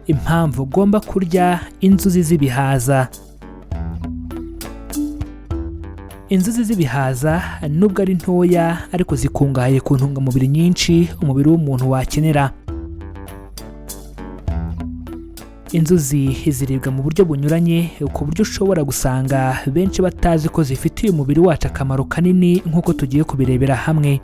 impamvu ugomba kurya inzuzi z'ibihaza. Inzuzi z'ibihaza nubwo ari ntoya ariko zikungahaye ku ntungamubiri nyinshi umubiri w'umuntu wakenera. Inzuzi ziribwa mu buryo bunyuranye ku buryo ushobora gusanga benshi batazi ko zifitiye umubiri wacu akamaro kanini nk'uko tugiye kubirebera hamwe.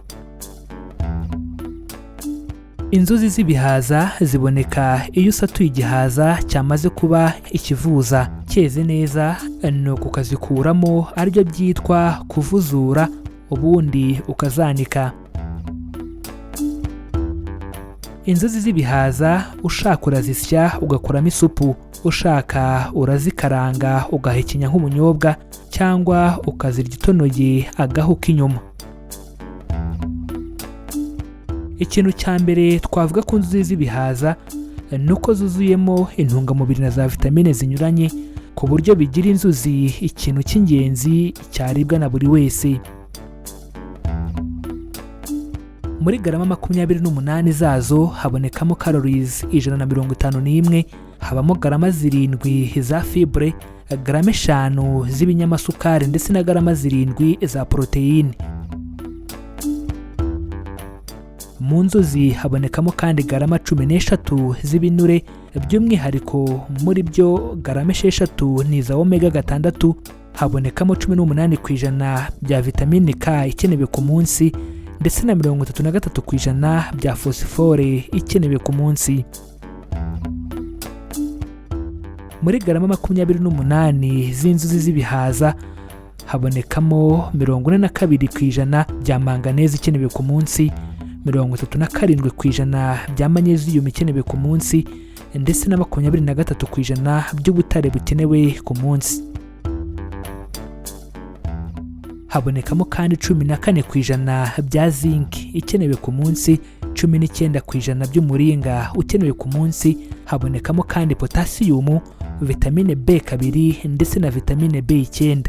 Inzuzi z'ibihaza ziboneka iyo usatuye igihaza cyamaze kuba ikivuza cyeze neza, nuko ukazikuramo aribyo byitwa kuvuzura, ubundi ukazanika. Inzuzi z'ibihaza ushaka urazisya ugakuramo isupu, ushaka urazikaranga ugahekenya nk'ubunyobwa, cyangwa ukazirya itonoye agahu k'inyuma. Ikintu cya mbere twavuga ku nzuzi z'ibihaza ni uko zuzuyemo intungamubiri na za vitamine zinyuranye ku buryo bigira inzuzi ikintu cy'ingenzi cyaribwa na buri wese. Muri garama 28 zazo habonekamo calories 151, habamo garama 7 za fibre, garama 5 z'ibinyamasukari ndetse na garama 7 za proteine. Mu nzuzi habonekamo kandi garama 13 z'ibinure, by'umwihariko muri byo garama 6 ni za omega 6, habonekamo 18% bya vitamine K ikenewe ku munsi ndetse na 33% bya phosphore ikenewe ku munsi. Muri garama 28 z'inzuzi z'ibihaza habonekamo 42% bya manganese ikenewe ku munsi, 37% bya magnesium ikenewe ku munsi ndetse na 23% by'ubutare bukenewe ku munsi. Habonekamo kandi 14% bya zinc ikenewe ku munsi, 19% by'umuringa ukenewe ku munsi, habonekamo kandi potassium, vitamine B2 ndetse na vitamine B9.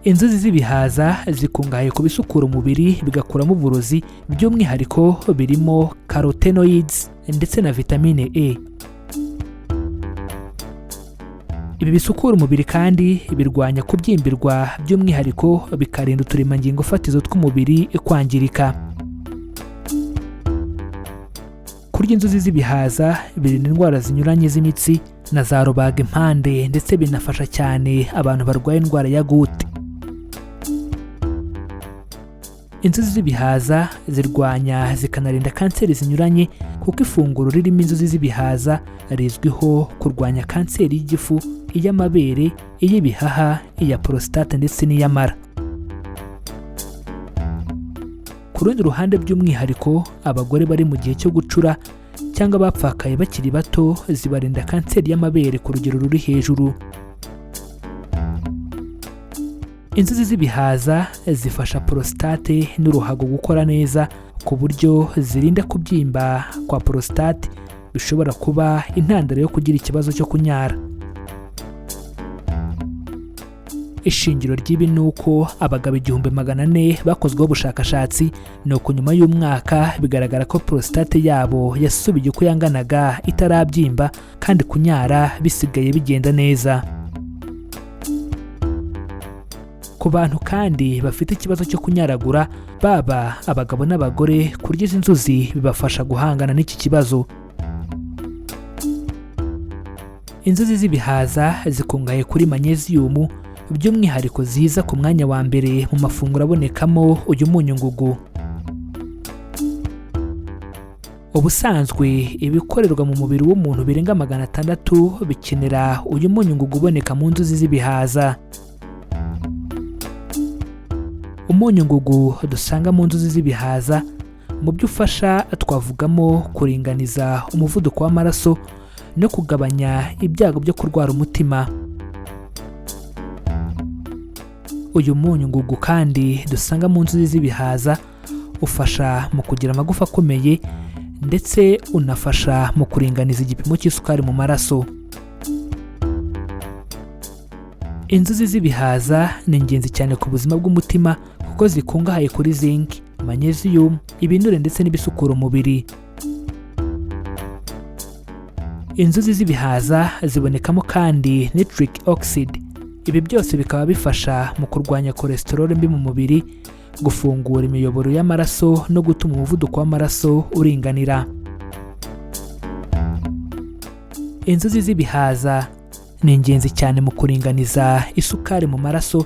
Inzuzi z'ibihaza zikungahaye ku bisukura umubiri bigakuramo uburozi, by'umwihariko birimo carotenoids ndetse na vitamine E. Ibi bisukura umubiri kandi birwanya kubyimbirwa, by'umwihariko bikarinda uturemangingo fatizo tw'umubiri kwangirika. Kurya inzuzi z'ibihaza birinda indwara zinyuranye z'imitsi na za rubagimpande ndetse binafasha cyane abantu barwaye indwara ya gute. Inzuzi z'ibihaza zirwanya zikanarinda kanseri zinyuranye kuko ifunguro ririmo inzuzi z'ibihaza rizwiho kurwanya kanseri y'igifu, iy'amabere, iy'ibihaha, iya prostate ndetse n'iy'amara. Ku rundi ruhande by'umwihariko abagore bari mu gihe cyo gucura cyangwa bapfakaye bakiri bato zibarinda kanseri y'amabere ku rugero ruri hejuru. Inzuzi z'ibihaza zifasha prostate n'uruhago gukora neza ku buryo zirinda kubyimba kwa prostate bishobora kuba intandaro yo kugira ikibazo cyo kunyara. Ishingiro ry'ibi ni uko abagabo 1400 bakozweho ubushakashatsi, nuko nyuma y'umwaka bigaragara ko prostate yabo yasubiye uko yanganaga itarabyimba kandi kunyara bisigaye bigenda neza. Ku bantu kandi bafite ikibazo cyo kunyaragura, baba abagabo n'abagore, kurya izi nzuzi bibafasha guhangana n'iki kibazo. Inzuzi z'ibihaza zikungahaye kuri magnesium, by'umwihariko ziza ku mwanya wa mbere mu mafunguro abonekamo uyu munyu ngugu. Ubusanzwe ibikorerwa mu mubiri w'umuntu birenga 600 bikenera uyu munyu ngugu uboneka mu nzuzi z'ibihaza. Umunyu ngugu dusanga mu nzuzi z'ibihaza mu byo ufasha twavugamo kuringaniza umuvuduko w'amaraso no kugabanya ibyago byo kurwara umutima. Uyu munyu ngugu kandi dusanga mu nzuzi z'ibihaza ufasha mu kugira amagufa akomeye ndetse unafasha mu kuringaniza igipimo cy'isukari mu maraso. Inzuzi z'ibihaza ni ingenzi cyane ku buzima bw'umutima kuko zikungahaye kuri zinc, magnesium, ibinure ndetse n'ibisukura umubiri. Inzuzi z'ibihaza zibonekamo kandi nitric oxide. Ibi byose bikaba bifasha mu kurwanya cholesterol mbi mu mubiri, gufungura imiyoboro y'amaraso no gutuma umuvuduko w'amaraso uringanira. Inzuzi z'ibihaza ni ingenzi cyane mu kuringaniza isukari mu maraso,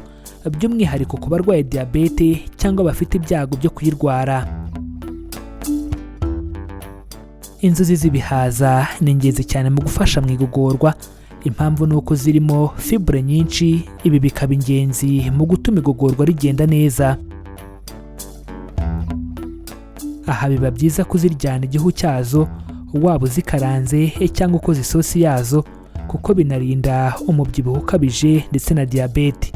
by'umwihariko ku barwaye diyabete cyangwa bafite ibyago byo kuyirwara. Inzuzi z'ibihaza ni ingenzi cyane mu gufasha mu igogorwa. Impamvu ni uko zirimo fibre nyinshi, ibi bikaba ingenzi mu gutuma igogorwa rigenda neza. Aha biba byiza kuziryana igihu cyazo, waba uzikaranze cyangwa ukoze isosi yazo, kuko binarinda umubyibuho ukabije ndetse na diyabete.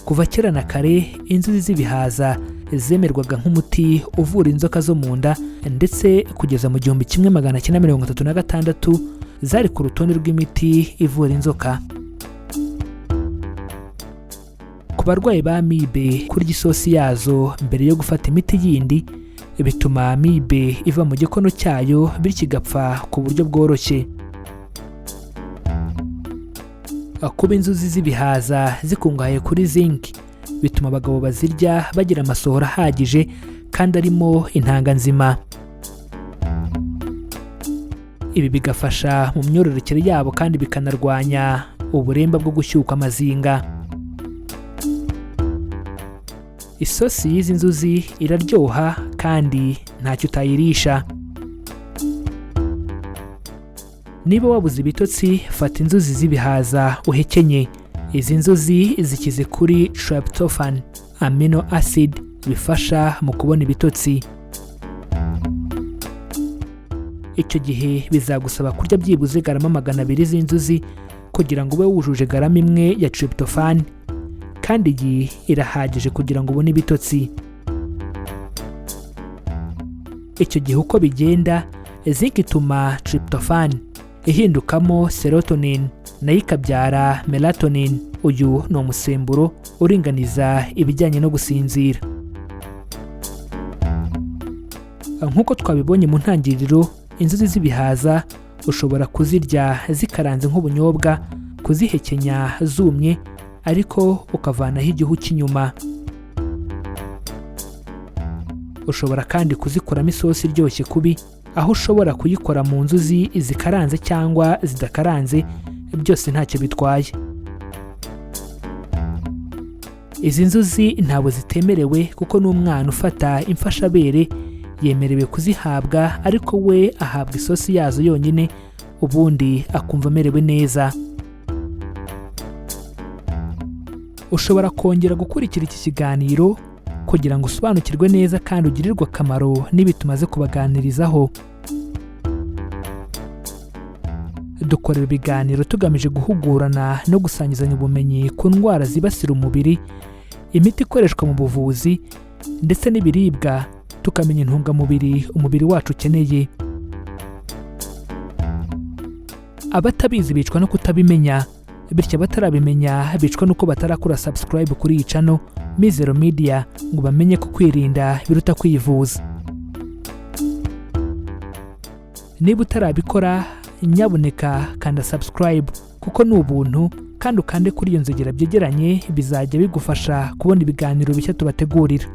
Kuva kera na kare inzuzi z'ibihaza zemerwaga nk'umuti uvura inzoka zo mu nda, ndetse kugeza mu 1936 zari ku rutonde rw'imiti ivura inzoka. Ku barwayi ba amibe, kurya isosi yazo mbere yo gufata imiti yindi bituma amibe iva mu gikono cyayo bityo igapfa ku buryo bworoshye. Kuba inzuzi z'ibihaza zikungahaye kuri zinc bituma abagabo bazirya bagira amasohoro ahagije kandi arimo intanga nzima. Ibi bigafasha mu myororokere yabo kandi bikanarwanya uburemba bwo gushyuka amazinga. Isosi y'izi nzuzi iraryoha kandi ntacyo utayirisha. Niba wabuze ibitotsi, fata inzuzi z'ibihaza uhekenye. Izi nzuzi zikize kuri tryptophan, amino acid bifasha mu kubona ibitotsi. Icyo gihe bizagusaba kurya byibuze garama 200 z'inzuzi kugira ngo ube wujuje garama 1 ya tryptophan, kandi iyi irahagije kugira ngo ubone ibitotsi. Icyo gihe uko bigenda, zinc ituma tryptophan ihindukamo serotonin, nayo ikabyara melatonin. Uyu ni umusemburo uringaniza ibijyanye no gusinzira. Nk'uko twabibonye mu ntangiriro, inzuzi z'ibihaza ushobora kuzirya zikaranze nk'ubunyobwa, kuzihekenya zumye, ariko ukavanaho igihu cy'inyuma. Ushobora kandi kuzikoramo isosi iryoshye kubi, aho ushobora kuyikora mu nzuzi zikaranze cyangwa zidakaranze, byose ntacyo bitwaye. Izi nzuzi ntabwo zitemerewe kuko n'umwana ufata imfashabere yemerewe kuzihabwa, ariko we ahabwa isosi yazo yonyine ubundi akumva amerewe neza. Ushobora kongera gukurikira iki kiganiro kugira ngo usobanukirwe neza kandi ugirirwe akamaro n'ibi tumaze kubaganirizaho. Dukorera ibiganiro tugamije guhugurana no gusangizanya ubumenyi ku ndwara zibasira umubiri, imiti ikoreshwa mu buvuzi ndetse n'ibiribwa, tukamenya intungamubiri umubiri wacu ukeneye. Abatabizi bicwa no kutabimenya, bityo abatarabimenya bicwa nuko batarakora subscribe kuri iyi channel Mizero Media ngo bamenye ko kwirinda biruta kwivuza. Niba utarabikora, nyabuneka kanda subscribe kuko ni ubuntu, kandi ukande kuri iyo nzogera byegeranye, bizajya bigufasha kubona ibiganiro bishya tubategurira.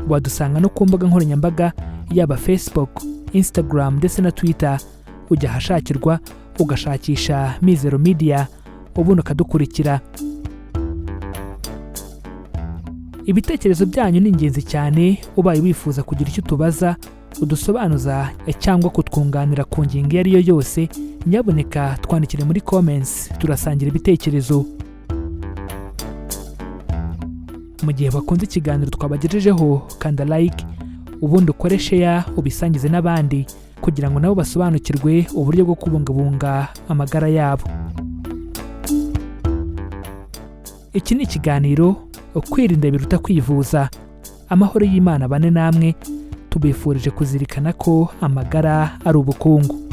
Wadusanga no ku mbuga nkoranyambaga yaba Facebook, Instagram ndetse na Twitter. Ujya ahashakirwa ugashakisha Mizero Media, ubundi ukadukurikira. Ibitekerezo byanyu ni ingenzi cyane. Ubaye wifuza kugira icyo tubaza, udusobanuza cyangwa kutwunganira ku ngingo iyo ari yo yose, nyabuneka twandikire muri comments, turasangira ibitekerezo. Mu gihe bakunze ikiganiro twabagejejeho, kanda like, ubundi ukore share, ubisangize n'abandi kugira ngo nabo basobanukirwe uburyo bwo kubungabunga amagara yabo. Iki ni ikiganiro kwirinda biruta kwivuza. Amahoro y'Imana bane namwe, tubifurije kuzirikana ko amagara ari ubukungu.